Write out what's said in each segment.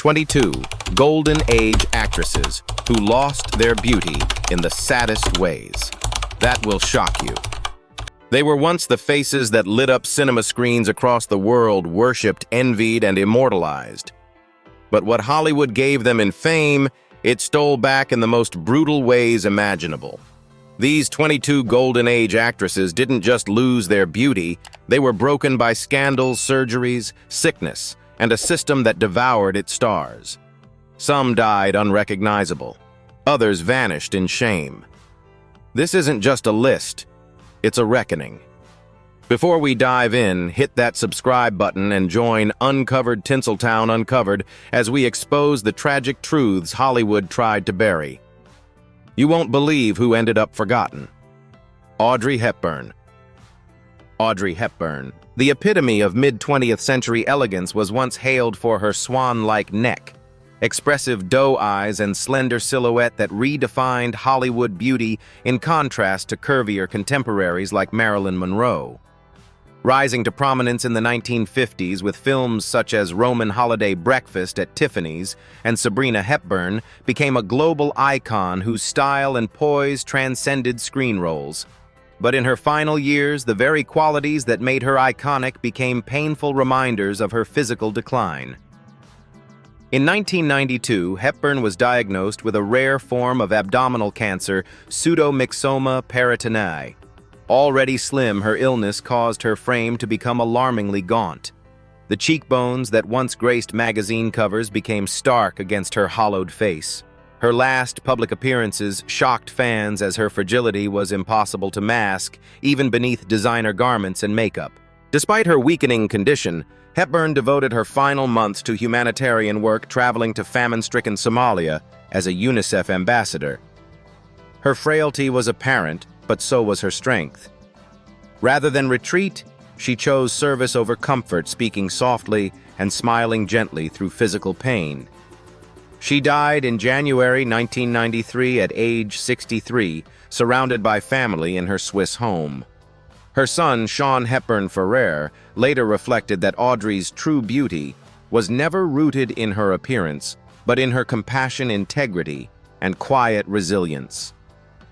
22 golden age actresses who lost their beauty in the saddest ways. That will shock you. They were once the faces that lit up cinema screens across the world, worshipped, envied, and immortalized. But what Hollywood gave them in fame, it stole back in the most brutal ways imaginable. These 22 golden age actresses didn't just lose their beauty, they were broken by scandals, surgeries, sickness, and a system that devoured its stars. Some died unrecognizable. Others vanished in shame. This isn't just a list, it's a reckoning. Before we dive in, hit that subscribe button and join Uncovered Tinseltown Uncovered as we expose the tragic truths Hollywood tried to bury. You won't believe who ended up forgotten. Audrey Hepburn. Audrey Hepburn, the epitome of mid-20th century elegance, was once hailed for her swan-like neck, expressive doe eyes, and slender silhouette that redefined Hollywood beauty in contrast to curvier contemporaries like Marilyn Monroe. Rising to prominence in the 1950s with films such as Roman Holiday Breakfast at Tiffany's and Sabrina Hepburn, became a global icon whose style and poise transcended screen roles. But in her final years, the very qualities that made her iconic became painful reminders of her physical decline. In 1992, Hepburn was diagnosed with a rare form of abdominal cancer, pseudomyxoma peritonei. Already slim, her illness caused her frame to become alarmingly gaunt. The cheekbones that once graced magazine covers became stark against her hollowed face. Her last public appearances shocked fans as her fragility was impossible to mask, even beneath designer garments and makeup. Despite her weakening condition, Hepburn devoted her final months to humanitarian work, traveling to famine-stricken Somalia as a UNICEF ambassador. Her frailty was apparent, but so was her strength. Rather than retreat, she chose service over comfort, speaking softly and smiling gently through physical pain. She died in January 1993 at age 63, surrounded by family in her Swiss home. Her son, Sean Hepburn Ferrer, later reflected that Audrey's true beauty was never rooted in her appearance, but in her compassion, integrity, and quiet resilience.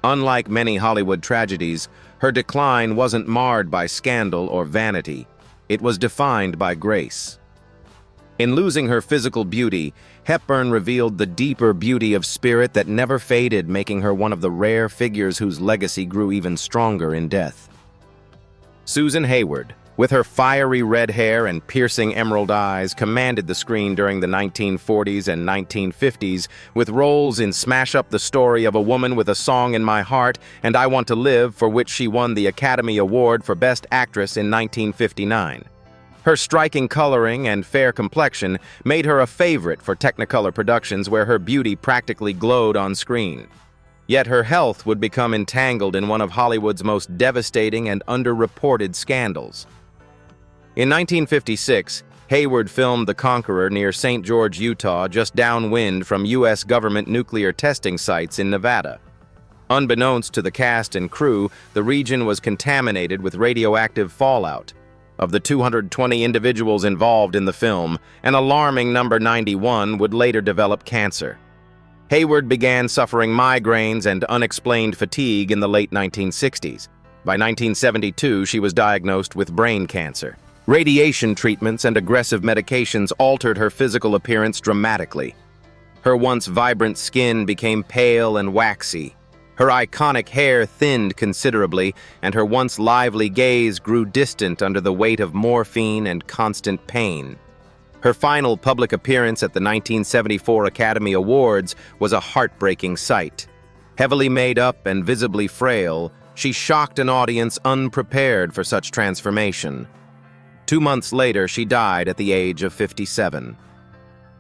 Unlike many Hollywood tragedies, her decline wasn't marred by scandal or vanity. It was defined by grace. In losing her physical beauty, Hepburn revealed the deeper beauty of spirit that never faded, making her one of the rare figures whose legacy grew even stronger in death. Susan Hayward, with her fiery red hair and piercing emerald eyes, commanded the screen during the 1940s and 1950s with roles in Smash Up the Story of a Woman with a Song in My Heart and I Want to Live, for which she won the Academy Award for Best Actress in 1959. Her striking coloring and fair complexion made her a favorite for Technicolor productions where her beauty practically glowed on screen. Yet her health would become entangled in one of Hollywood's most devastating and underreported scandals. In 1956, Hayward filmed The Conqueror near St. George, Utah, just downwind from U.S. government nuclear testing sites in Nevada. Unbeknownst to the cast and crew, the region was contaminated with radioactive fallout. Of the 220 individuals involved in the film, an alarming number 91 would later develop cancer. Hayward began suffering migraines and unexplained fatigue in the late 1960s. By 1972, she was diagnosed with brain cancer. Radiation treatments and aggressive medications altered her physical appearance dramatically. Her once vibrant skin became pale and waxy. Her iconic hair thinned considerably, and her once lively gaze grew distant under the weight of morphine and constant pain. Her final public appearance at the 1974 Academy Awards was a heartbreaking sight. Heavily made up and visibly frail, she shocked an audience unprepared for such transformation. 2 months later, she died at the age of 57.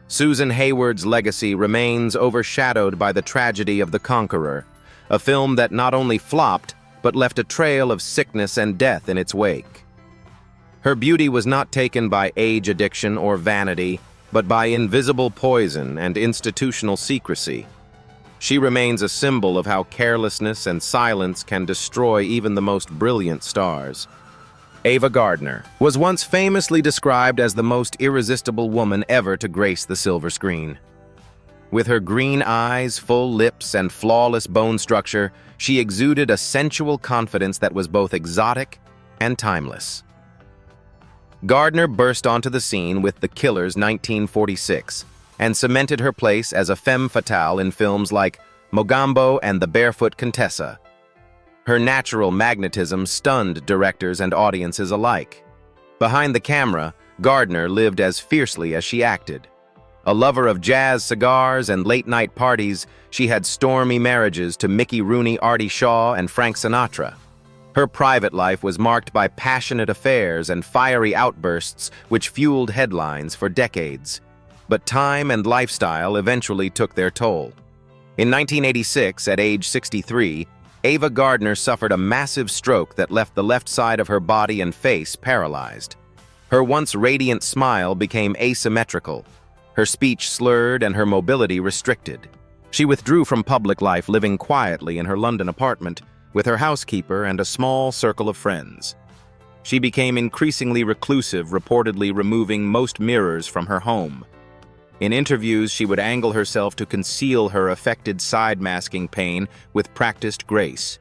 Susan Hayward's legacy remains overshadowed by the tragedy of The Conqueror, a film that not only flopped, but left a trail of sickness and death in its wake. Her beauty was not taken by age addiction or vanity, but by invisible poison and institutional secrecy. She remains a symbol of how carelessness and silence can destroy even the most brilliant stars. Ava Gardner was once famously described as the most irresistible woman ever to grace the silver screen. With her green eyes, full lips, and flawless bone structure, she exuded a sensual confidence that was both exotic and timeless. Gardner burst onto the scene with The Killer's 1946 and cemented her place as a femme fatale in films like Mogambo and The Barefoot Contessa. Her natural magnetism stunned directors and audiences alike. Behind the camera, Gardner lived as fiercely as she acted. A lover of jazz cigars and late-night parties, she had stormy marriages to Mickey Rooney, Artie Shaw, and Frank Sinatra. Her private life was marked by passionate affairs and fiery outbursts which fueled headlines for decades. But time and lifestyle eventually took their toll. In 1986, at age 63, Ava Gardner suffered a massive stroke that left the left side of her body and face paralyzed. Her once radiant smile became asymmetrical. Her speech slurred and her mobility restricted. She withdrew from public life, living quietly in her London apartment with her housekeeper and a small circle of friends. She became increasingly reclusive, reportedly removing most mirrors from her home. In interviews, she would angle herself to conceal her affected side-masking pain with practiced grace.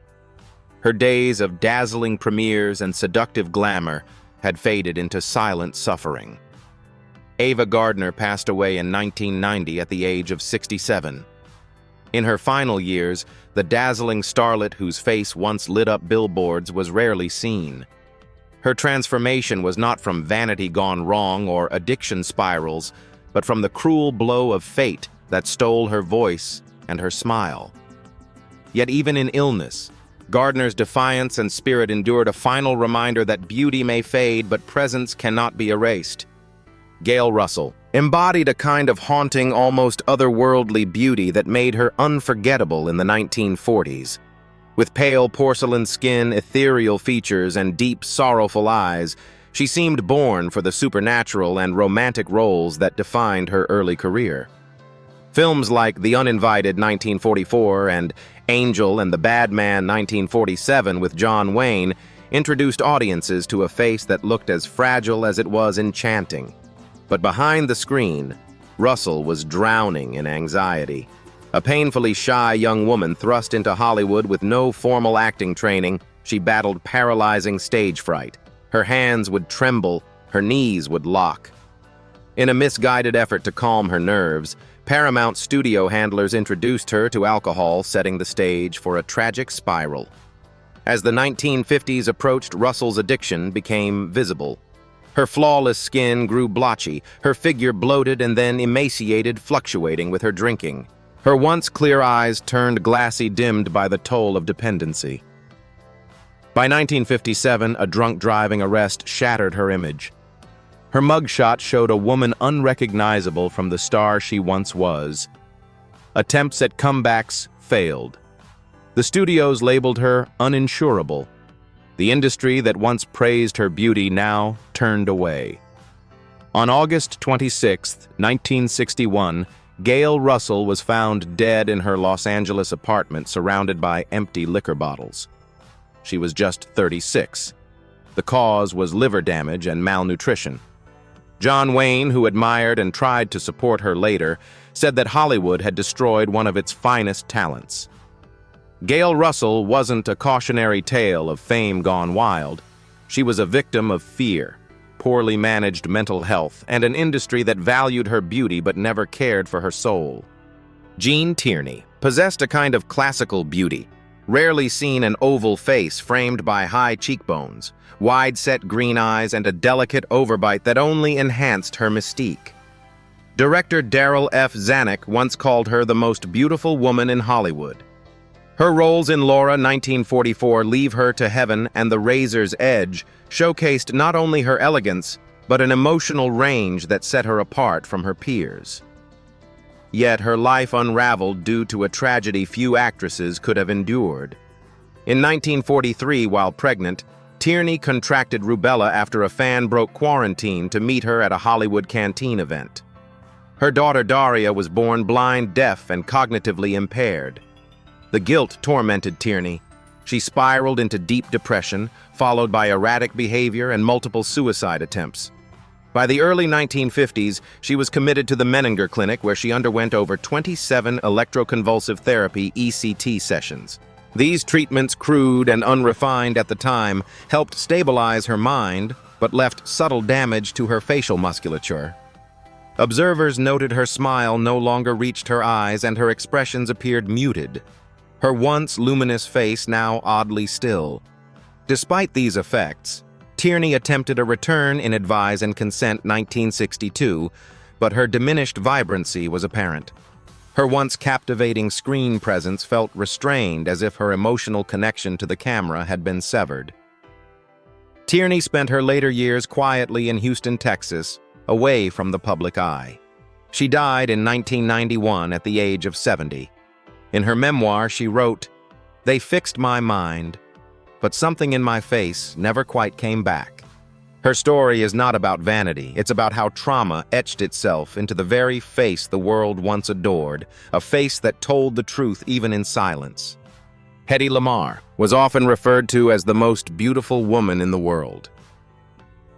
Her days of dazzling premieres and seductive glamour had faded into silent suffering. Ava Gardner passed away in 1990 at the age of 67. In her final years, the dazzling starlet whose face once lit up billboards was rarely seen. Her transformation was not from vanity gone wrong or addiction spirals, but from the cruel blow of fate that stole her voice and her smile. Yet even in illness, Gardner's defiance and spirit endured a final reminder that beauty may fade, but presence cannot be erased. Gail Russell embodied a kind of haunting, almost otherworldly beauty that made her unforgettable in the 1940s. With pale porcelain skin, ethereal features, and deep, sorrowful eyes, she seemed born for the supernatural and romantic roles that defined her early career. Films like The Uninvited 1944 and Angel and the Bad Man 1947 with John Wayne introduced audiences to a face that looked as fragile as it was enchanting. But behind the screen, Russell was drowning in anxiety. A painfully shy young woman thrust into Hollywood with no formal acting training, she battled paralyzing stage fright. Her hands would tremble, her knees would lock. In a misguided effort to calm her nerves, Paramount studio handlers introduced her to alcohol, setting the stage for a tragic spiral. As the 1950s approached, Russell's addiction became visible. Her flawless skin grew blotchy, her figure bloated and then emaciated, fluctuating with her drinking. Her once clear eyes turned glassy, dimmed by the toll of dependency. By 1957, a drunk driving arrest shattered her image. Her mugshot showed a woman unrecognizable from the star she once was. Attempts at comebacks failed. The studios labeled her uninsurable. The industry that once praised her beauty now turned away. On August 26, 1961, Gail Russell was found dead in her Los Angeles apartment surrounded by empty liquor bottles. She was just 36. The cause was liver damage and malnutrition. John Wayne, who admired and tried to support her later, said that Hollywood had destroyed one of its finest talents. Gail Russell wasn't a cautionary tale of fame gone wild. She was a victim of fear, poorly managed mental health, and an industry that valued her beauty but never cared for her soul. Jean Tierney possessed a kind of classical beauty, rarely seen an oval face framed by high cheekbones, wide-set green eyes, and a delicate overbite that only enhanced her mystique. Director Darryl F. Zanuck once called her the most beautiful woman in Hollywood. Her roles in Laura 1944, Leave Her to Heaven, and The Razor's Edge showcased not only her elegance, but an emotional range that set her apart from her peers. Yet her life unraveled due to a tragedy few actresses could have endured. In 1943, while pregnant, Tierney contracted rubella after a fan broke quarantine to meet her at a Hollywood canteen event. Her daughter Daria was born blind, deaf, and cognitively impaired. The guilt tormented Tierney. She spiraled into deep depression, followed by erratic behavior and multiple suicide attempts. By the early 1950s, she was committed to the Menninger Clinic, where she underwent over 27 electroconvulsive therapy (ECT) sessions. These treatments, crude and unrefined at the time, helped stabilize her mind, but left subtle damage to her facial musculature. Observers noted her smile no longer reached her eyes, and her expressions appeared muted. Her once luminous face now oddly still. Despite these effects, Tierney attempted a return in Advise and Consent 1962, but her diminished vibrancy was apparent. Her once captivating screen presence felt restrained, as if her emotional connection to the camera had been severed. Tierney spent her later years quietly in Houston, Texas, away from the public eye. She died in 1991 at the age of 70. In her memoir, she wrote, "They fixed my mind, but something in my face never quite came back." Her story is not about vanity. It's about how trauma etched itself into the very face the world once adored, a face that told the truth even in silence. Hedy Lamarr was often referred to as the most beautiful woman in the world.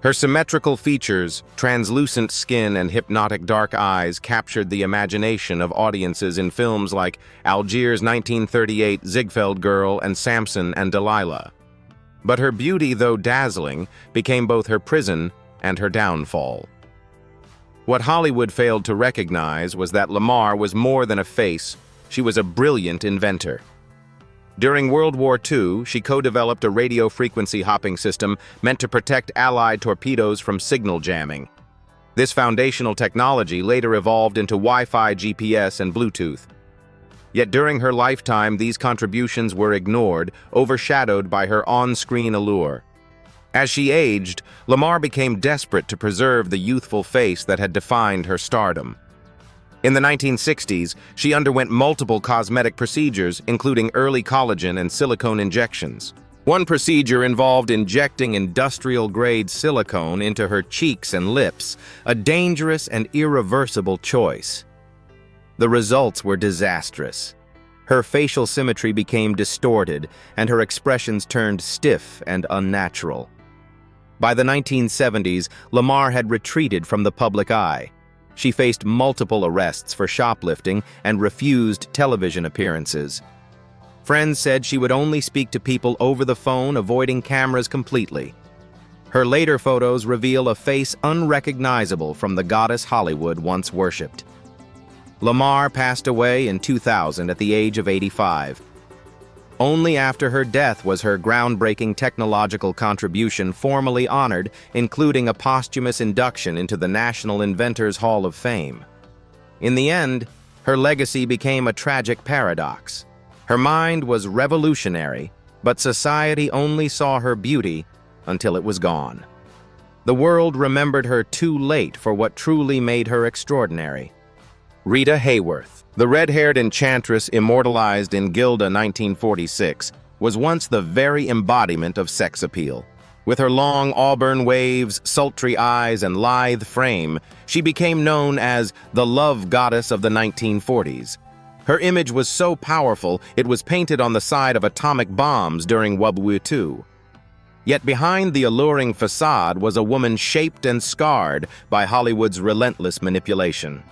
Her symmetrical features, translucent skin, and hypnotic dark eyes captured the imagination of audiences in films like Algiers 1938, Ziegfeld Girl, and Samson and Delilah. But her beauty, though dazzling, became both her prison and her downfall. What Hollywood failed to recognize was that Lamarr was more than a face. She was a brilliant inventor. During World War II, she co-developed a radio frequency hopping system meant to protect Allied torpedoes from signal jamming. This foundational technology later evolved into Wi-Fi, GPS, and Bluetooth. Yet during her lifetime, these contributions were ignored, overshadowed by her on-screen allure. As she aged, Lamarr became desperate to preserve the youthful face that had defined her stardom. In the 1960s, she underwent multiple cosmetic procedures, including early collagen and silicone injections. One procedure involved injecting industrial-grade silicone into her cheeks and lips, a dangerous and irreversible choice. The results were disastrous. Her facial symmetry became distorted, and her expressions turned stiff and unnatural. By the 1970s, Lamarr had retreated from the public eye. She faced multiple arrests for shoplifting and refused television appearances. Friends said she would only speak to people over the phone, avoiding cameras completely. Her later photos reveal a face unrecognizable from the goddess Hollywood once worshipped. Lamarr passed away in 2000 at the age of 85. Only after her death was her groundbreaking technological contribution formally honored, including a posthumous induction into the National Inventors Hall of Fame. In the end, her legacy became a tragic paradox. Her mind was revolutionary, but society only saw her beauty until it was gone. The world remembered her too late for what truly made her extraordinary. Rita Hayworth, the red-haired enchantress immortalized in Gilda 1946, was once the very embodiment of sex appeal. With her long auburn waves, sultry eyes, and lithe frame, she became known as the love goddess of the 1940s. Her image was so powerful, it was painted on the side of atomic bombs during World War II. Yet behind the alluring facade was a woman shaped and scarred by Hollywood's relentless manipulation.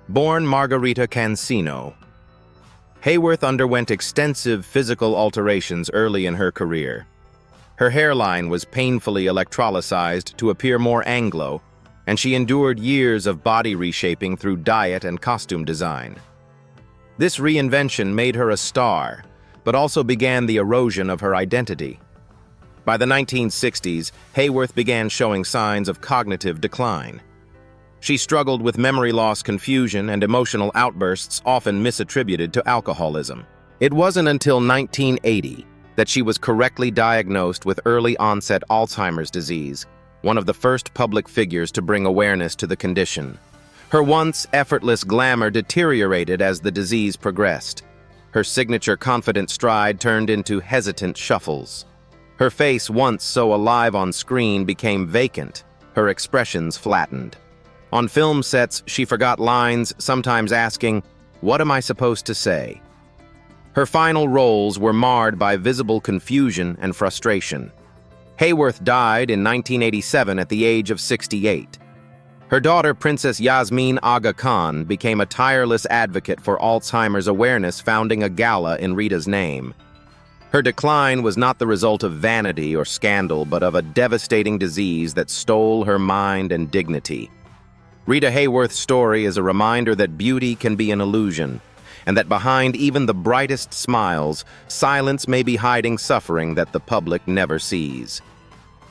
Born Margarita Cancino, Hayworth underwent extensive physical alterations early in her career. Her hairline was painfully electrolyzed to appear more Anglo, and she endured years of body reshaping through diet and costume design. This reinvention made her a star, but also began the erosion of her identity. By the 1960s, Hayworth began showing signs of cognitive decline. She struggled with memory loss, confusion, and emotional outbursts often misattributed to alcoholism. It wasn't until 1980 that she was correctly diagnosed with early-onset Alzheimer's disease, one of the first public figures to bring awareness to the condition. Her once effortless glamour deteriorated as the disease progressed. Her signature confident stride turned into hesitant shuffles. Her face, once so alive on screen, became vacant, her expressions flattened. On film sets, she forgot lines, sometimes asking, "What am I supposed to say?" Her final roles were marred by visible confusion and frustration. Hayworth died in 1987 at the age of 68. Her daughter, Princess Yasmin Aga Khan, became a tireless advocate for Alzheimer's awareness, founding a gala in Rita's name. Her decline was not the result of vanity or scandal, but of a devastating disease that stole her mind and dignity. Rita Hayworth's story is a reminder that beauty can be an illusion, and that behind even the brightest smiles, silence may be hiding suffering that the public never sees.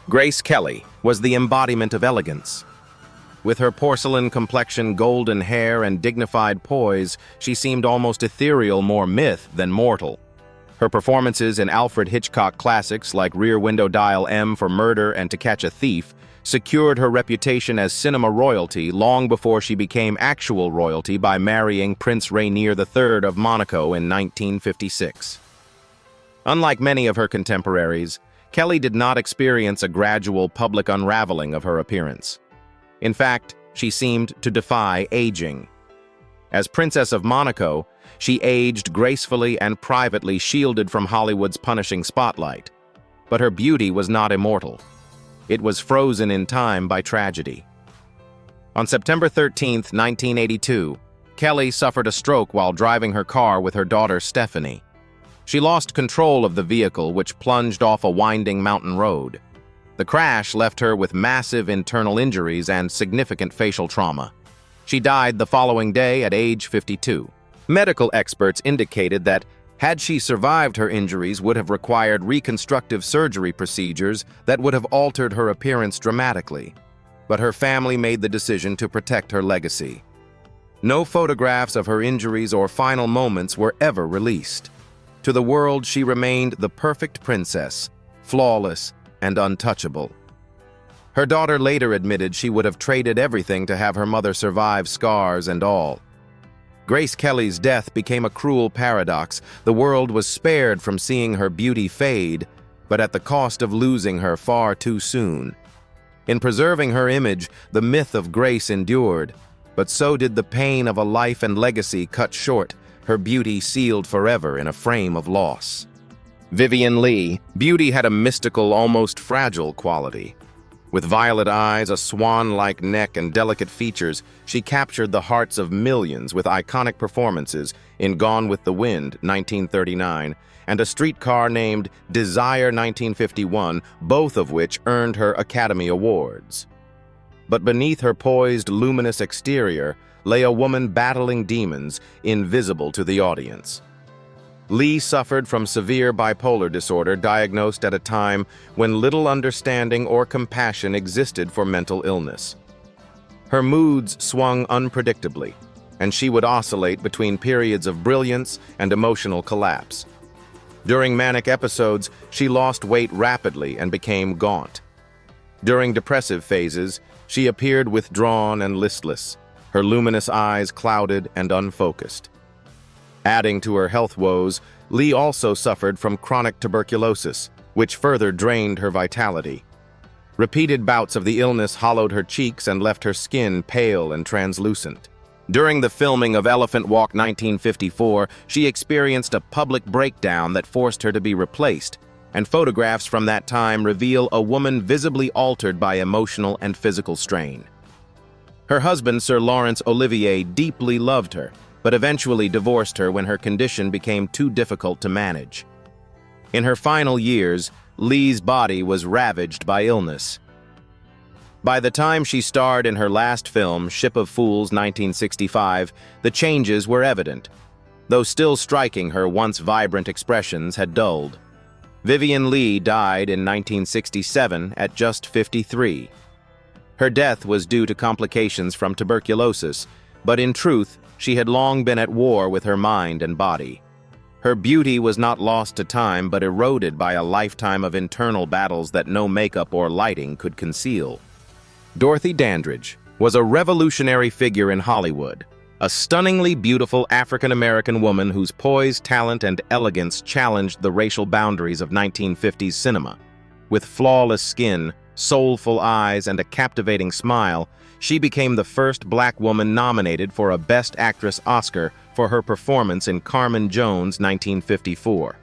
Grace Kelly was the embodiment of elegance. With her porcelain complexion, golden hair, and dignified poise, she seemed almost ethereal, more myth than mortal. Her performances in Alfred Hitchcock classics like Rear Window Dial M for Murder and To Catch a Thief secured her reputation as cinema royalty long before she became actual royalty by marrying Prince Rainier III of Monaco in 1956. Unlike many of her contemporaries, Kelly did not experience a gradual public unraveling of her appearance. In fact, she seemed to defy aging. As Princess of Monaco, she aged gracefully and privately, shielded from Hollywood's punishing spotlight. But her beauty was not immortal. It was frozen in time by tragedy. On September 13, 1982, Kelly suffered a stroke while driving her car with her daughter Stephanie. She lost control of the vehicle, which plunged off a winding mountain road. The crash left her with massive internal injuries and significant facial trauma. She died the following day at age 52. Medical experts indicated that, had she survived, her injuries would have required reconstructive surgery procedures that would have altered her appearance dramatically. But her family made the decision to protect her legacy. No photographs of her injuries or final moments were ever released. To the world, she remained the perfect princess, flawless and untouchable. Her daughter later admitted she would have traded everything to have her mother survive, scars and all. Grace Kelly's death became a cruel paradox. The world was spared from seeing her beauty fade, but at the cost of losing her far too soon. In preserving her image, the myth of Grace endured, but so did the pain of a life and legacy cut short, her beauty sealed forever in a frame of loss. Vivien Leigh. Beauty had a mystical, almost fragile quality. With violet eyes, a swan-like neck, and delicate features, she captured the hearts of millions with iconic performances in Gone with the Wind, 1939, and A Streetcar Named Desire, 1951, both of which earned her Academy Awards. But beneath her poised, luminous exterior lay a woman battling demons, invisible to the audience. Leigh suffered from severe bipolar disorder, diagnosed at a time when little understanding or compassion existed for mental illness. Her moods swung unpredictably, and she would oscillate between periods of brilliance and emotional collapse. During manic episodes, she lost weight rapidly and became gaunt. During depressive phases, she appeared withdrawn and listless, her luminous eyes clouded and unfocused. Adding to her health woes, Leigh also suffered from chronic tuberculosis, which further drained her vitality. Repeated bouts of the illness hollowed her cheeks and left her skin pale and translucent. During the filming of Elephant Walk 1954, she experienced a public breakdown that forced her to be replaced, and photographs from that time reveal a woman visibly altered by emotional and physical strain. Her husband, Sir Laurence Olivier, deeply loved her, but eventually divorced her when her condition became too difficult to manage. In her final years, Leigh's body was ravaged by illness. By the time she starred in her last film, Ship of Fools 1965, the changes were evident, though still striking, her once vibrant expressions had dulled. Vivien Leigh died in 1967 at just 53. Her death was due to complications from tuberculosis, but in truth, she had long been at war with her mind and body. Her beauty was not lost to time, but eroded by a lifetime of internal battles that no makeup or lighting could conceal. Dorothy Dandridge was a revolutionary figure in Hollywood, a stunningly beautiful African-American woman whose poise, talent, and elegance challenged the racial boundaries of 1950s cinema. With flawless skin, soulful eyes, and a captivating smile, she became the first black woman nominated for a Best Actress Oscar for her performance in Carmen Jones' 1954.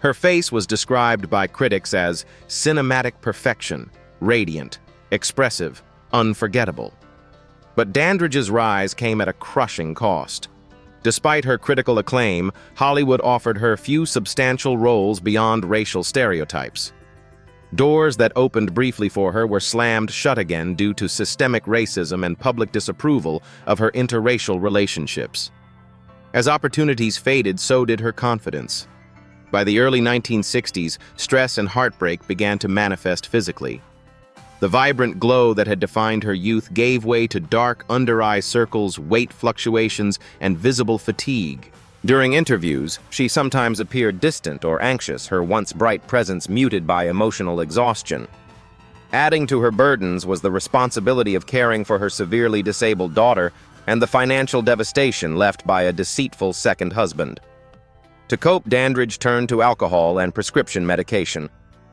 Her face was described by critics as cinematic perfection, radiant, expressive, unforgettable. But Dandridge's rise came at a crushing cost. Despite her critical acclaim, Hollywood offered her few substantial roles beyond racial stereotypes. Doors that opened briefly for her were slammed shut again due to systemic racism and public disapproval of her interracial relationships. As opportunities faded, so did her confidence. By the early 1960s, stress and heartbreak began to manifest physically. The vibrant glow that had defined her youth gave way to dark under-eye circles, weight fluctuations, and visible fatigue. During interviews, she sometimes appeared distant or anxious, her once bright presence muted by emotional exhaustion. Adding to her burdens was the responsibility of caring for her severely disabled daughter and the financial devastation left by a deceitful second husband. To cope, Dandridge turned to alcohol and prescription medication.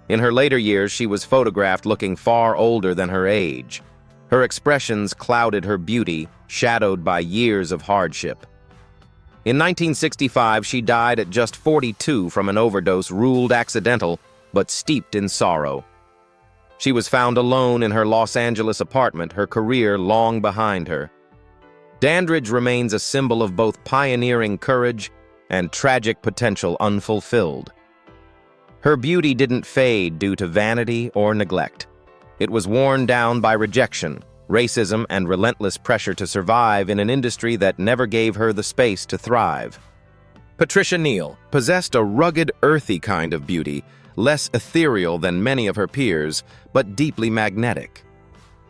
In her later years, she was photographed looking far older than her age. Her expressions clouded her beauty, shadowed by years of hardship. In 1965, she died at just 42 from an overdose ruled accidental, but steeped in sorrow. She was found alone in her Los Angeles apartment, her career long behind her. Dandridge remains a symbol of both pioneering courage and tragic potential unfulfilled. Her beauty didn't fade due to vanity or neglect. It was worn down by rejection, racism, and relentless pressure to survive in an industry that never gave her the space to thrive. Patricia Neal possessed a rugged, earthy kind of beauty, less ethereal than many of her peers, but deeply magnetic.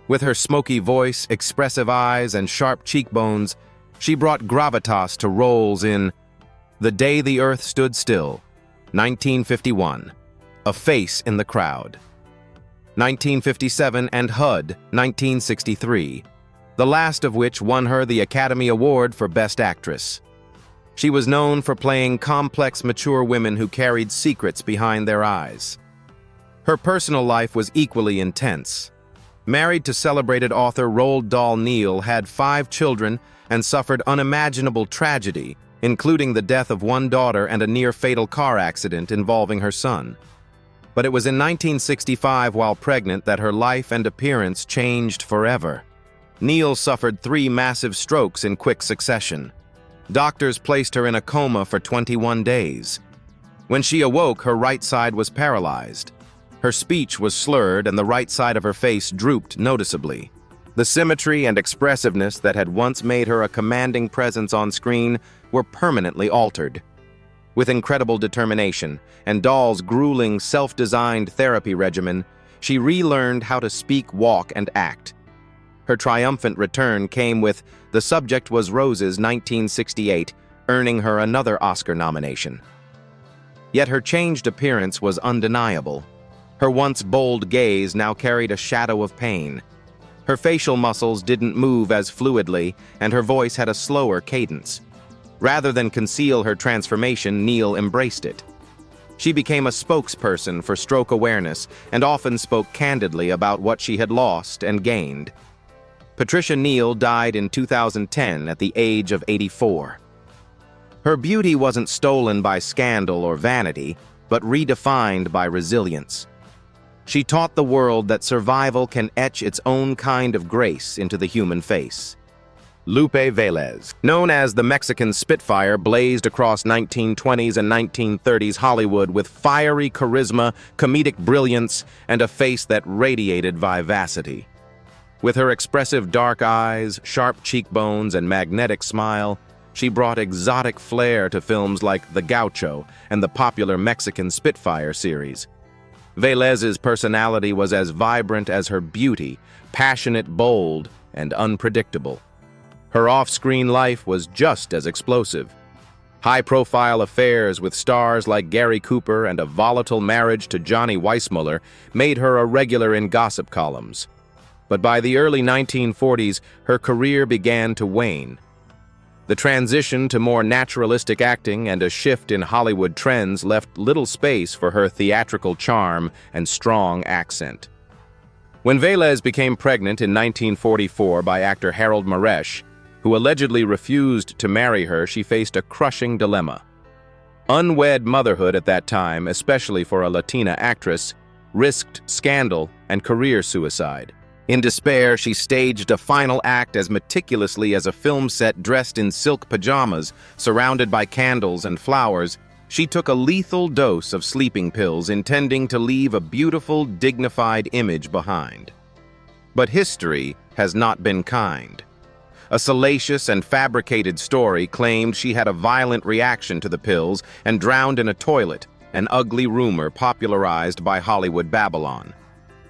With her smoky voice, expressive eyes, and sharp cheekbones, she brought gravitas to roles in The Day the Earth Stood Still, 1951, A Face in the Crowd, 1957, and HUD, 1963, the last of which won her the Academy Award for Best Actress. She was known for playing complex, mature women who carried secrets behind their eyes. Her personal life was equally intense. Married to celebrated author Roald Dahl Neal, had 5 children and suffered unimaginable tragedy, including the death of one daughter and a near-fatal car accident involving her son. But it was in 1965, while pregnant, that her life and appearance changed forever. Neal suffered 3 massive strokes in quick succession. Doctors placed her in a coma for 21 days. When she awoke, her right side was paralyzed. Her speech was slurred and the right side of her face drooped noticeably. The symmetry and expressiveness that had once made her a commanding presence on screen were permanently altered. With incredible determination and Dahl's grueling, self-designed therapy regimen, she relearned how to speak, walk, and act. Her triumphant return came with The Subject Was Roses, 1968, earning her another Oscar nomination. Yet her changed appearance was undeniable. Her once bold gaze now carried a shadow of pain. Her facial muscles didn't move as fluidly, and her voice had a slower cadence. Rather than conceal her transformation, Neal embraced it. She became a spokesperson for stroke awareness and often spoke candidly about what she had lost and gained. Patricia Neal died in 2010 at the age of 84. Her beauty wasn't stolen by scandal or vanity, but redefined by resilience. She taught the world that survival can etch its own kind of grace into the human face. Lupe Velez, known as the Mexican Spitfire, blazed across 1920s and 1930s Hollywood with fiery charisma, comedic brilliance, and a face that radiated vivacity. With her expressive dark eyes, sharp cheekbones, and magnetic smile, she brought exotic flair to films like The Gaucho and the popular Mexican Spitfire series. Velez's personality was as vibrant as her beauty, passionate, bold, and unpredictable. Her off-screen life was just as explosive. High-profile affairs with stars like Gary Cooper and a volatile marriage to Johnny Weissmuller made her a regular in gossip columns. But by the early 1940s, her career began to wane. The transition to more naturalistic acting and a shift in Hollywood trends left little space for her theatrical charm and strong accent. When Velez became pregnant in 1944 by actor Harold Maresh, who allegedly refused to marry her, she faced a crushing dilemma. Unwed motherhood at that time, especially for a Latina actress, risked scandal and career suicide. In despair, she staged a final act as meticulously as a film set, dressed in silk pajamas, surrounded by candles and flowers. She took a lethal dose of sleeping pills, intending to leave a beautiful, dignified image behind. But history has not been kind. A salacious and fabricated story claimed she had a violent reaction to the pills and drowned in a toilet, an ugly rumor popularized by Hollywood Babylon.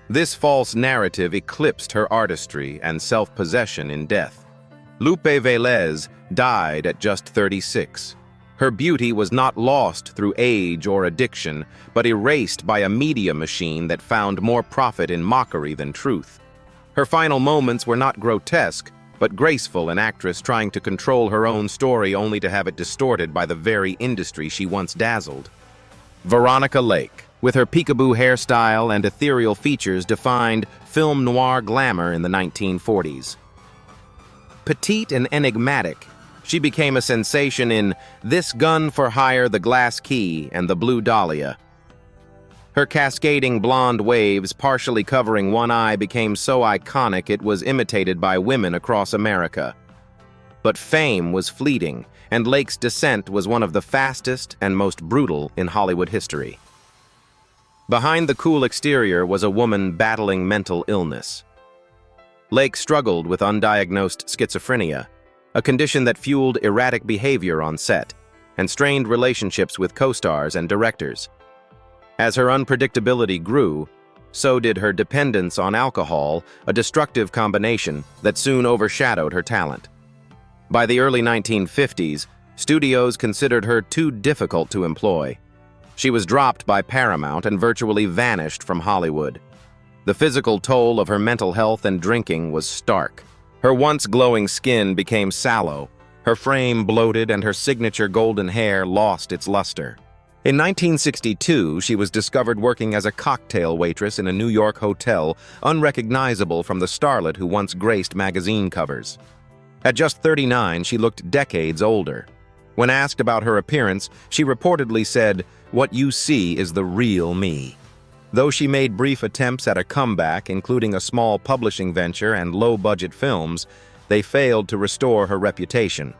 This false narrative eclipsed her artistry and self-possession in death. Lupe Velez died at just 36. Her beauty was not lost through age or addiction, but erased by a media machine that found more profit in mockery than truth. Her final moments were not grotesque, but graceful, an actress trying to control her own story only to have it distorted by the very industry she once dazzled. Veronica Lake, with her peekaboo hairstyle and ethereal features, defined film noir glamour in the 1940s. Petite and enigmatic, she became a sensation in This Gun for Hire, The Glass Key, and The Blue Dahlia. Her cascading blonde waves, partially covering one eye, became so iconic it was imitated by women across America. But fame was fleeting, and Lake's descent was one of the fastest and most brutal in Hollywood history. Behind the cool exterior was a woman battling mental illness. Lake struggled with undiagnosed schizophrenia, a condition that fueled erratic behavior on set and strained relationships with co-stars and directors. As her unpredictability grew, so did her dependence on alcohol, a destructive combination that soon overshadowed her talent. By the early 1950s, studios considered her too difficult to employ. She was dropped by Paramount and virtually vanished from Hollywood. The physical toll of her mental health and drinking was stark. Her once glowing skin became sallow, her frame bloated, and her signature golden hair lost its luster. In 1962, she was discovered working as a cocktail waitress in a New York hotel, unrecognizable from the starlet who once graced magazine covers. At just 39, she looked decades older. When asked about her appearance, she reportedly said, "What you see is the real me." Though she made brief attempts at a comeback, including a small publishing venture and low-budget films, they failed to restore her reputation.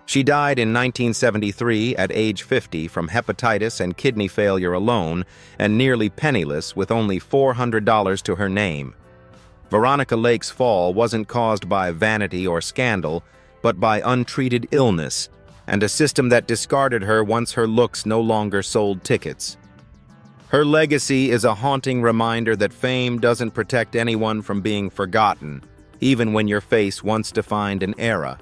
She died in 1973 at age 50 from hepatitis and kidney failure alone, and nearly penniless with only $400 to her name. Veronica Lake's fall wasn't caused by vanity or scandal, but by untreated illness, and a system that discarded her once her looks no longer sold tickets. Her legacy is a haunting reminder that fame doesn't protect anyone from being forgotten, even when your face once defined an era.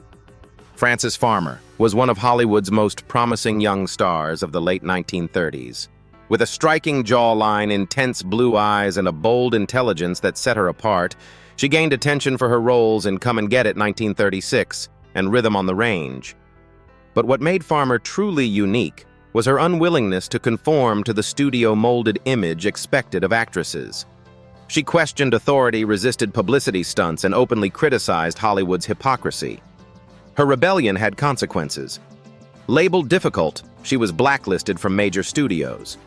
Frances Farmer was one of Hollywood's most promising young stars of the late 1930s. With a striking jawline, intense blue eyes, and a bold intelligence that set her apart, she gained attention for her roles in Come and Get It 1936 and Rhythm on the Range. But what made Farmer truly unique was her unwillingness to conform to the studio-molded image expected of actresses. She questioned authority, resisted publicity stunts, and openly criticized Hollywood's hypocrisy. Her rebellion had consequences. Labeled difficult, she was blacklisted from major studios.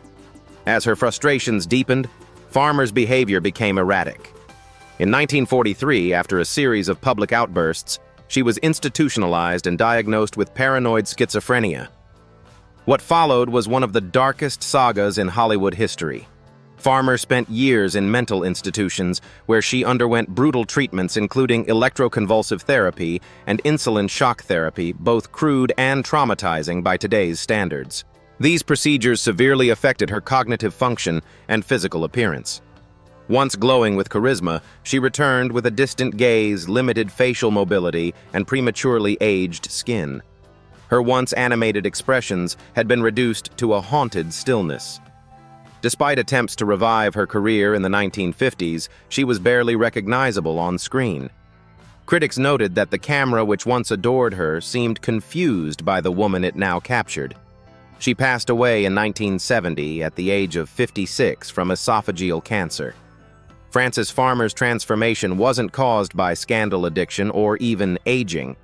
As her frustrations deepened, Farmer's behavior became erratic. In 1943, after a series of public outbursts, she was institutionalized and diagnosed with paranoid schizophrenia. What followed was one of the darkest sagas in Hollywood history. Farmer spent years in mental institutions where she underwent brutal treatments including electroconvulsive therapy and insulin shock therapy, both crude and traumatizing by today's standards. These procedures severely affected her cognitive function and physical appearance. Once glowing with charisma, she returned with a distant gaze, limited facial mobility, and prematurely aged skin. Her once animated expressions had been reduced to a haunted stillness. Despite attempts to revive her career in the 1950s, she was barely recognizable on screen. Critics noted that the camera which once adored her seemed confused by the woman it now captured. She passed away in 1970 at the age of 56 from esophageal cancer. Frances Farmer's transformation wasn't caused by scandal addiction or even aging.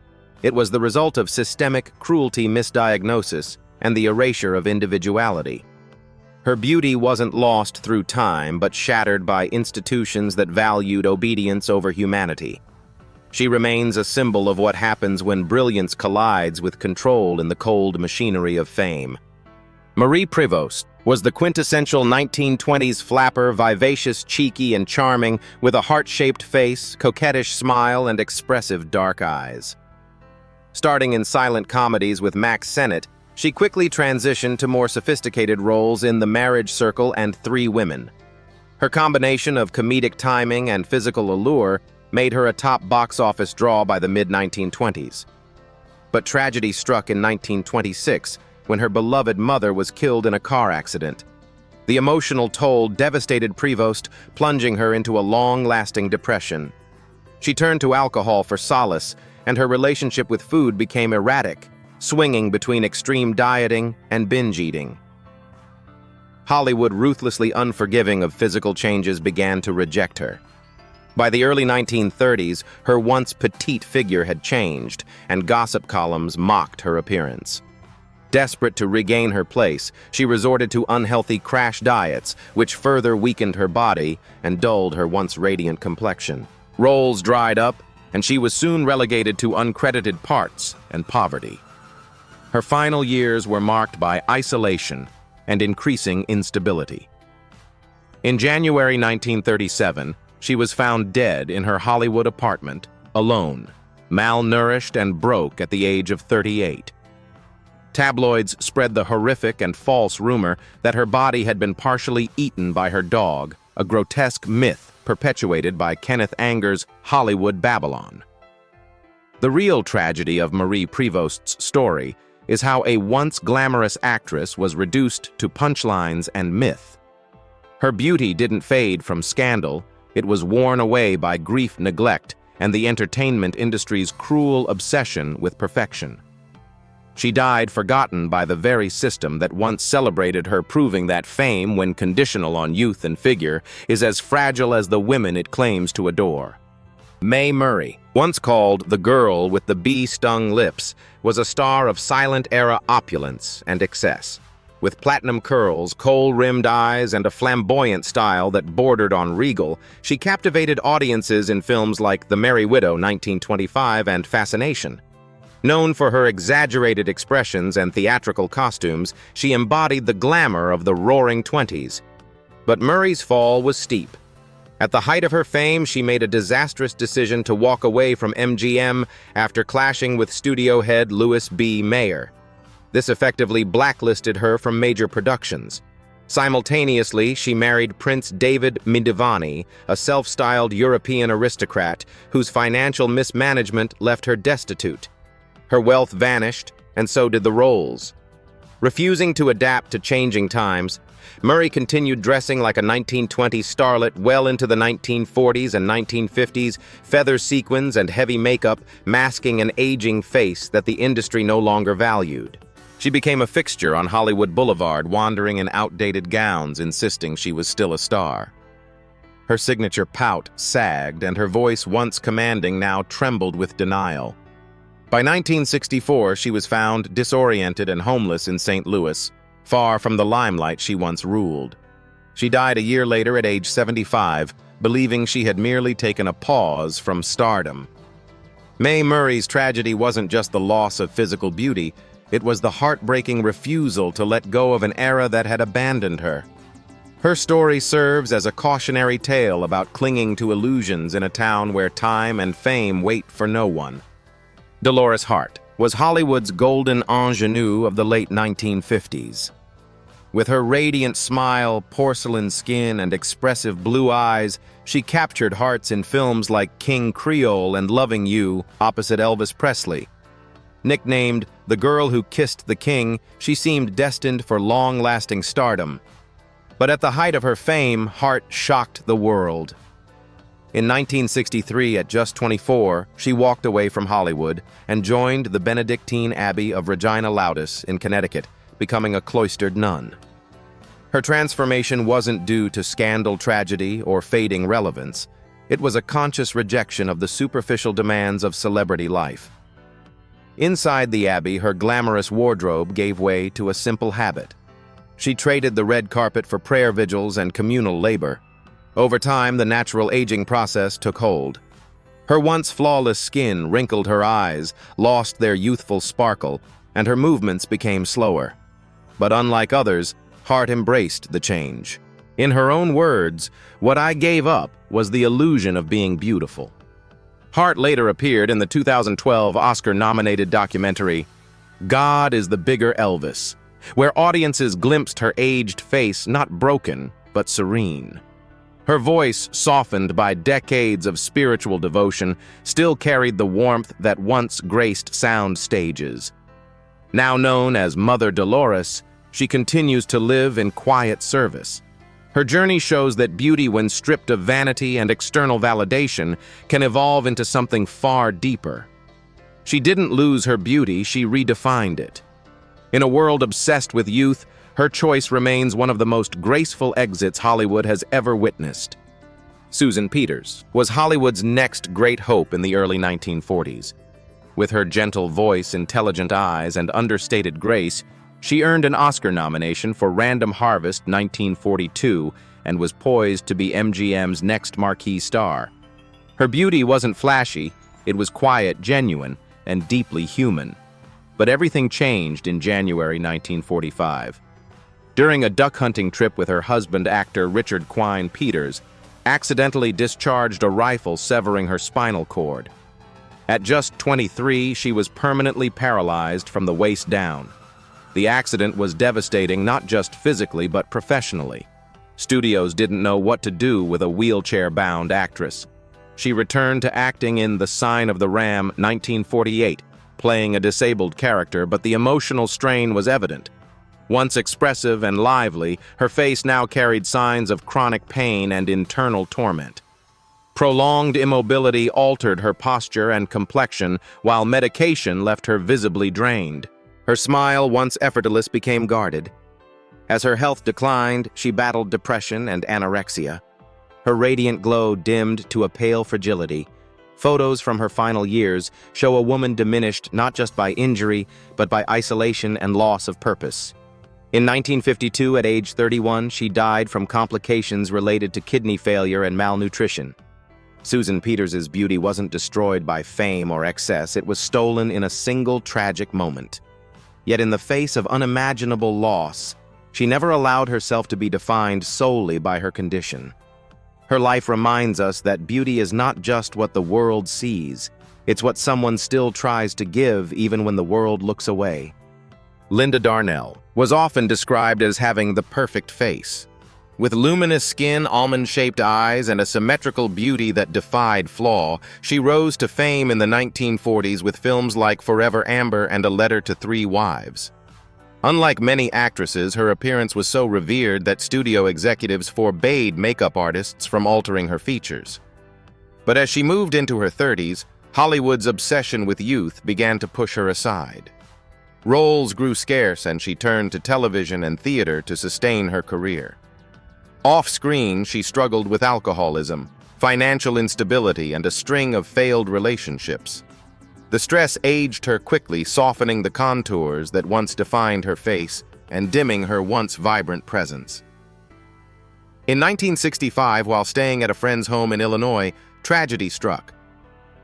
It was the result of systemic cruelty misdiagnosis and the erasure of individuality. Her beauty wasn't lost through time, but shattered by institutions that valued obedience over humanity. She remains a symbol of what happens when brilliance collides with control in the cold machinery of fame. Marie Prévost was the quintessential 1920s flapper, vivacious, cheeky, and charming, with a heart-shaped face, coquettish smile, and expressive dark eyes. Starting in silent comedies with Max Sennett, she quickly transitioned to more sophisticated roles in The Marriage Circle and Three Women. Her combination of comedic timing and physical allure made her a top box office draw by the mid-1920s. But tragedy struck in 1926 when her beloved mother was killed in a car accident. The emotional toll devastated Prévost, plunging her into a long-lasting depression. She turned to alcohol for solace, and her relationship with food became erratic, swinging between extreme dieting and binge eating. Hollywood, ruthlessly unforgiving of physical changes, began to reject her. By the early 1930s, her once petite figure had changed, and gossip columns mocked her appearance. Desperate to regain her place, she resorted to unhealthy crash diets, which further weakened her body and dulled her once radiant complexion. Roles dried up, and she was soon relegated to uncredited parts and poverty. Her final years were marked by isolation and increasing instability. In January 1937, she was found dead in her Hollywood apartment, alone, malnourished and broke at the age of 38. Tabloids spread the horrific and false rumor that her body had been partially eaten by her dog, a grotesque myth perpetuated by Kenneth Anger's Hollywood Babylon. The real tragedy of Marie Prévost's story is how a once glamorous actress was reduced to punchlines and myth. Her beauty didn't fade from scandal, it was worn away by grief, neglect, and the entertainment industry's cruel obsession with perfection. She died forgotten by the very system that once celebrated her, proving that fame, when conditional on youth and figure, is as fragile as the women it claims to adore. Mae Murray, once called the girl with the bee-stung lips, was a star of silent-era opulence and excess. With platinum curls, kohl-rimmed eyes, and a flamboyant style that bordered on regal, she captivated audiences in films like The Merry Widow, 1925, and Fascination. Known for her exaggerated expressions and theatrical costumes, she embodied the glamour of the Roaring Twenties. But Murray's fall was steep. At the height of her fame, she made a disastrous decision to walk away from MGM after clashing with studio head Louis B. Mayer. This effectively blacklisted her from major productions. Simultaneously, she married Prince David Mindivani, a self-styled European aristocrat whose financial mismanagement left her destitute. Her wealth vanished, and so did the roles. Refusing to adapt to changing times, Murray continued dressing like a 1920s starlet well into the 1940s and 1950s, feather sequins and heavy makeup masking an aging face that the industry no longer valued. She became a fixture on Hollywood Boulevard, wandering in outdated gowns, insisting she was still a star. Her signature pout sagged, and her voice, once commanding, now trembled with denial. By 1964, she was found disoriented and homeless in St. Louis, far from the limelight she once ruled. She died a year later at age 75, believing she had merely taken a pause from stardom. Mae Murray's tragedy wasn't just the loss of physical beauty, it was the heartbreaking refusal to let go of an era that had abandoned her. Her story serves as a cautionary tale about clinging to illusions in a town where time and fame wait for no one. Dolores Hart was Hollywood's golden ingenue of the late 1950s. With her radiant smile, porcelain skin, and expressive blue eyes, she captured hearts in films like King Creole and Loving You, opposite Elvis Presley. Nicknamed the girl who kissed the king, she seemed destined for long-lasting stardom. But at the height of her fame, Hart shocked the world. In 1963, at just 24, she walked away from Hollywood and joined the Benedictine Abbey of Regina Laudis in Connecticut, becoming a cloistered nun. Her transformation wasn't due to scandal, tragedy, or fading relevance. It was a conscious rejection of the superficial demands of celebrity life. Inside the Abbey, her glamorous wardrobe gave way to a simple habit. She traded the red carpet for prayer vigils and communal labor. Over time, the natural aging process took hold. Her once flawless skin wrinkled her eyes, lost their youthful sparkle, and her movements became slower. But unlike others, Hart embraced the change. In her own words, "What I gave up was the illusion of being beautiful." Hart later appeared in the 2012 Oscar-nominated documentary, God is the Bigger Elvis, where audiences glimpsed her aged face not broken, but serene. Her voice, softened by decades of spiritual devotion, still carried the warmth that once graced sound stages. Now known as Mother Dolores, she continues to live in quiet service. Her journey shows that beauty, when stripped of vanity and external validation, can evolve into something far deeper. She didn't lose her beauty, she redefined it. In a world obsessed with youth, her choice remains one of the most graceful exits Hollywood has ever witnessed. Susan Peters was Hollywood's next great hope in the early 1940s. With her gentle voice, intelligent eyes, and understated grace, she earned an Oscar nomination for Random Harvest 1942 and was poised to be MGM's next marquee star. Her beauty wasn't flashy, it was quiet, genuine, and deeply human. But everything changed in January 1945. During a duck hunting trip with her husband, actor Richard Quine Peters, accidentally discharged a rifle, severing her spinal cord. At just 23, she was permanently paralyzed from the waist down. The accident was devastating not just physically but professionally. Studios didn't know what to do with a wheelchair-bound actress. She returned to acting in The Sign of the Ram 1948, playing a disabled character, but the emotional strain was evident. Once expressive and lively, her face now carried signs of chronic pain and internal torment. Prolonged immobility altered her posture and complexion, while medication left her visibly drained. Her smile, once effortless, became guarded. As her health declined, she battled depression and anorexia. Her radiant glow dimmed to a pale fragility. Photos from her final years show a woman diminished not just by injury, but by isolation and loss of purpose. In 1952, at age 31, she died from complications related to kidney failure and malnutrition. Susan Peters' beauty wasn't destroyed by fame or excess, it was stolen in a single tragic moment. Yet in the face of unimaginable loss, she never allowed herself to be defined solely by her condition. Her life reminds us that beauty is not just what the world sees, it's what someone still tries to give even when the world looks away. Linda Darnell was often described as having the perfect face. With luminous skin, almond-shaped eyes, and a symmetrical beauty that defied flaw, she rose to fame in the 1940s with films like Forever Amber and A Letter to Three Wives. Unlike many actresses, her appearance was so revered that studio executives forbade makeup artists from altering her features. But as she moved into her 30s, Hollywood's obsession with youth began to push her aside. Roles grew scarce, and she turned to television and theater to sustain her career. Off-screen, she struggled with alcoholism, financial instability, and a string of failed relationships. The stress aged her quickly, softening the contours that once defined her face and dimming her once vibrant presence. In 1965, while staying at a friend's home in Illinois, tragedy struck.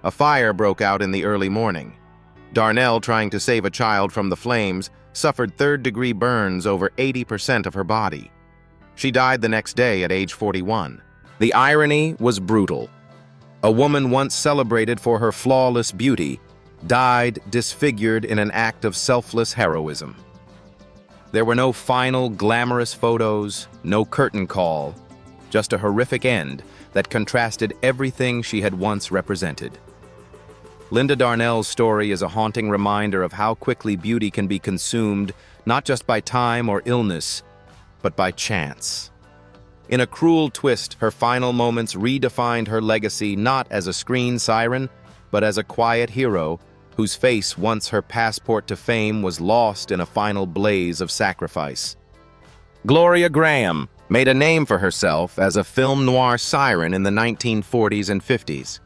A fire broke out in the early morning. Darnell, trying to save a child from the flames, suffered third-degree burns over 80% of her body. She died the next day at age 41. The irony was brutal. A woman once celebrated for her flawless beauty died disfigured in an act of selfless heroism. There were no final, glamorous photos, no curtain call, just a horrific end that contrasted everything she had once represented. Linda Darnell's story is a haunting reminder of how quickly beauty can be consumed, not just by time or illness, but by chance. In a cruel twist, her final moments redefined her legacy not as a screen siren, but as a quiet hero whose face, once her passport to fame, was lost in a final blaze of sacrifice. Gloria Graham made a name for herself as a film noir siren in the 1940s and 50s.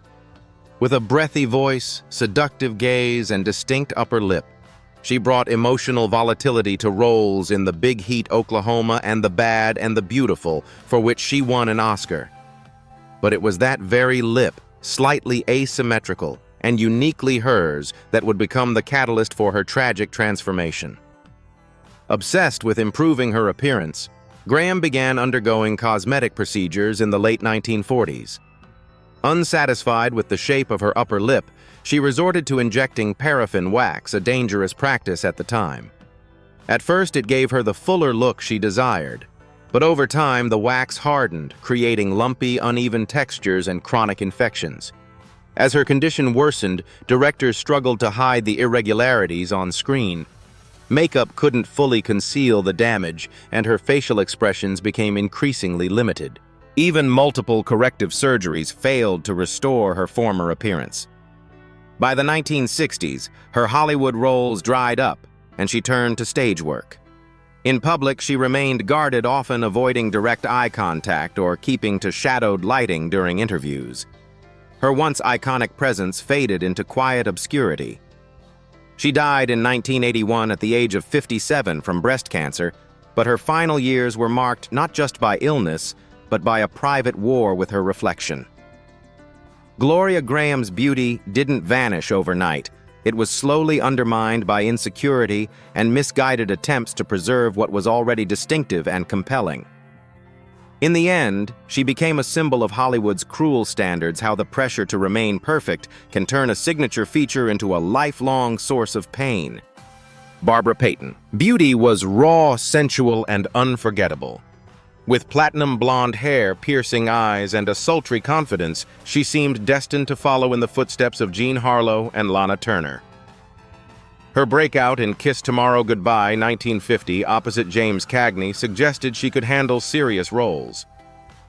With a breathy voice, seductive gaze, and distinct upper lip, she brought emotional volatility to roles in The Big Heat, Oklahoma, and The Bad and the Beautiful, for which she won an Oscar. But it was that very lip, slightly asymmetrical and uniquely hers, that would become the catalyst for her tragic transformation. Obsessed with improving her appearance, Graham began undergoing cosmetic procedures in the late 1940s. Unsatisfied with the shape of her upper lip, she resorted to injecting paraffin wax, a dangerous practice at the time. At first, it gave her the fuller look she desired, but over time the wax hardened, creating lumpy, uneven textures and chronic infections. As her condition worsened, directors struggled to hide the irregularities on screen. Makeup couldn't fully conceal the damage, and her facial expressions became increasingly limited. Even multiple corrective surgeries failed to restore her former appearance. By the 1960s, her Hollywood roles dried up, and she turned to stage work. In public, she remained guarded, often avoiding direct eye contact or keeping to shadowed lighting during interviews. Her once iconic presence faded into quiet obscurity. She died in 1981 at the age of 57 from breast cancer, but her final years were marked not just by illness, but by a private war with her reflection. Gloria Graham's beauty didn't vanish overnight. It was slowly undermined by insecurity and misguided attempts to preserve what was already distinctive and compelling. In the end, she became a symbol of Hollywood's cruel standards, how the pressure to remain perfect can turn a signature feature into a lifelong source of pain. Barbara Payton. Beauty was raw, sensual, and unforgettable. With platinum blonde hair, piercing eyes, and a sultry confidence, she seemed destined to follow in the footsteps of Jean Harlow and Lana Turner. Her breakout in Kiss Tomorrow Goodbye 1950 opposite James Cagney suggested she could handle serious roles.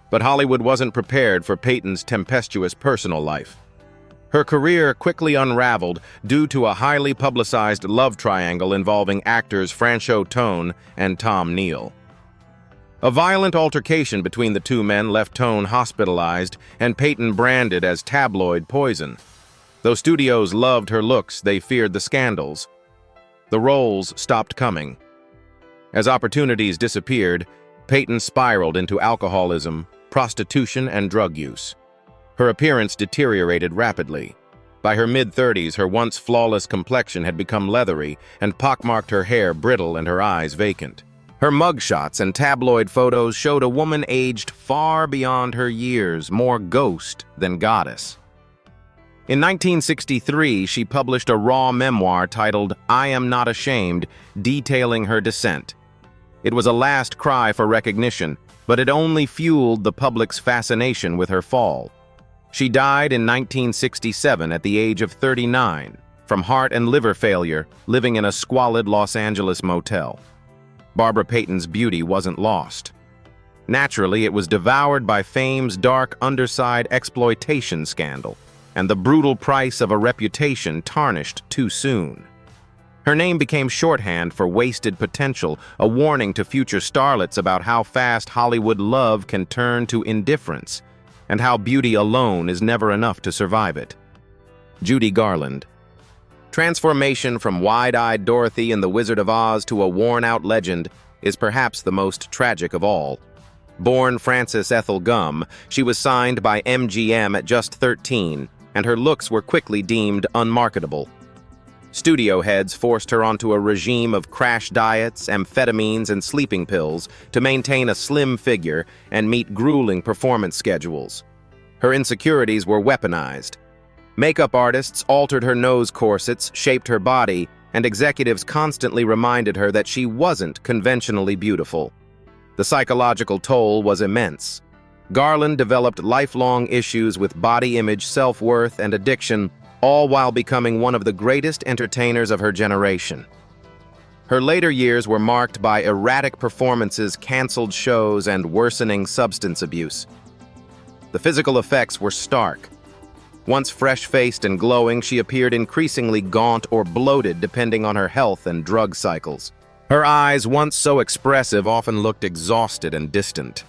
But Hollywood wasn't prepared for Payton's tempestuous personal life. Her career quickly unraveled due to a highly publicized love triangle involving actors Franchot Tone and Tom Neal. A violent altercation between the two men left Tone hospitalized and Payton branded as tabloid poison. Though studios loved her looks, they feared the scandals. The roles stopped coming. As opportunities disappeared, Payton spiraled into alcoholism, prostitution, and drug use. Her appearance deteriorated rapidly. By her mid-30s, her once flawless complexion had become leathery and pockmarked, her hair brittle and her eyes vacant. Her mugshots and tabloid photos showed a woman aged far beyond her years, more ghost than goddess. In 1963, she published a raw memoir titled I Am Not Ashamed, detailing her descent. It was a last cry for recognition, but it only fueled the public's fascination with her fall. She died in 1967 at the age of 39, from heart and liver failure, living in a squalid Los Angeles motel. Barbara Payton's beauty wasn't lost. Naturally, it was devoured by fame's dark underside exploitation scandal, and the brutal price of a reputation tarnished too soon. Her name became shorthand for wasted potential, a warning to future starlets about how fast Hollywood love can turn to indifference, and how beauty alone is never enough to survive it. Judy Garland. Transformation from wide-eyed Dorothy in The Wizard of Oz to a worn-out legend is perhaps the most tragic of all. Born Frances Ethel Gum, she was signed by MGM at just 13, and her looks were quickly deemed unmarketable. Studio heads forced her onto a regime of crash diets, amphetamines, and sleeping pills to maintain a slim figure and meet grueling performance schedules. Her insecurities were weaponized. Makeup artists altered her nose corsets, shaped her body, and executives constantly reminded her that she wasn't conventionally beautiful. The psychological toll was immense. Garland developed lifelong issues with body image, self-worth, and addiction, all while becoming one of the greatest entertainers of her generation. Her later years were marked by erratic performances, canceled shows, and worsening substance abuse. The physical effects were stark. Once fresh-faced and glowing, she appeared increasingly gaunt or bloated depending on her health and drug cycles. Her eyes, once so expressive, often looked exhausted and distant.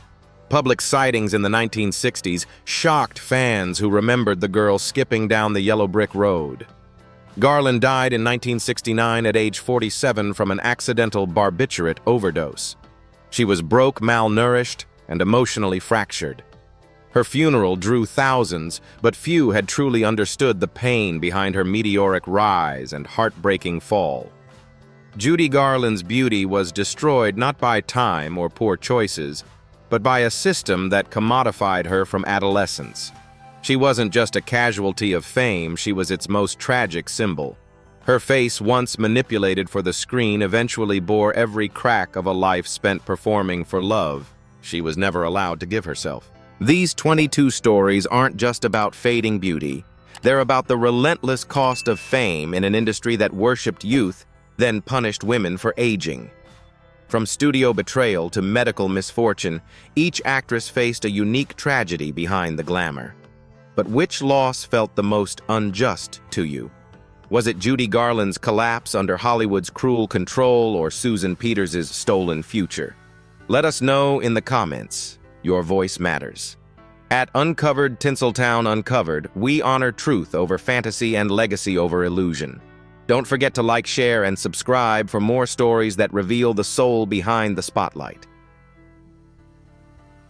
Public sightings in the 1960s shocked fans who remembered the girl skipping down the yellow brick road. Garland died in 1969 at age 47 from an accidental barbiturate overdose. She was broke, malnourished, and emotionally fractured. Her funeral drew thousands, but few had truly understood the pain behind her meteoric rise and heartbreaking fall. Judy Garland's beauty was destroyed not by time or poor choices, but by a system that commodified her from adolescence. She wasn't just a casualty of fame, she was its most tragic symbol. Her face, once manipulated for the screen, eventually bore every crack of a life spent performing for love she was never allowed to give herself. These 22 stories aren't just about fading beauty. They're about the relentless cost of fame in an industry that worshipped youth, then punished women for aging. From studio betrayal to medical misfortune, each actress faced a unique tragedy behind the glamour. But which loss felt the most unjust to you? Was it Judy Garland's collapse under Hollywood's cruel control or Susan Peters' stolen future? Let us know in the comments. Your voice matters. At Uncovered Tinseltown Uncovered, we honor truth over fantasy and legacy over illusion. Don't forget to like, share, and subscribe for more stories that reveal the soul behind the spotlight.